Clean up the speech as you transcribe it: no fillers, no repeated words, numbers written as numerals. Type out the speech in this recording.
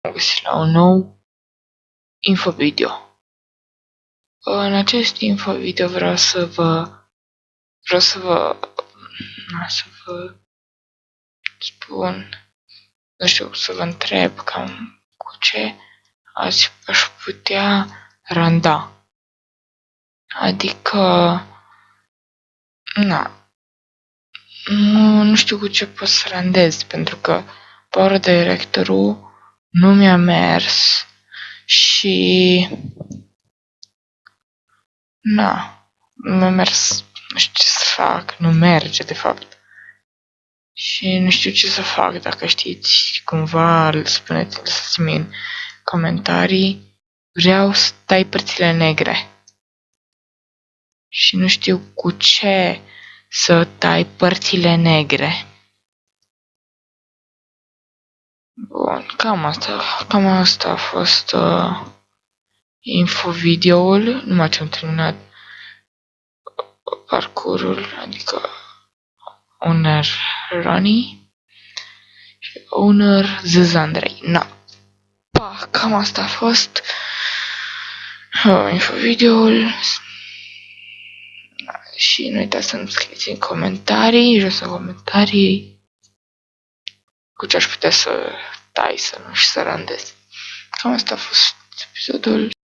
Am găsit la un nou infovideo. În acest infovideo vreau să vă spun, nu știu, să vă întreb cam cu ce aș putea randa. Adică, nu știu cu ce pot să randez, pentru că Power Director-ul nu mi-a mers și nu mi-a mers, nu știu ce să fac, nu merge de fapt. Și nu știu ce să fac, dacă știți cumva, lăsați-mi în comentarii. Vreau să tai părțile negre. Și nu știu cu ce să tai părțile negre. Bun, cam asta a fost infovideoul. Numai ce am terminat parcurul, adică owner Ronnie și owner Zandrei. Cam asta a fost infovideoul. Și nu uitați să-mi scrieți în comentarii, jos în comentarii, cu ce aș putea să tai, să randez. Cam asta a fost episodul.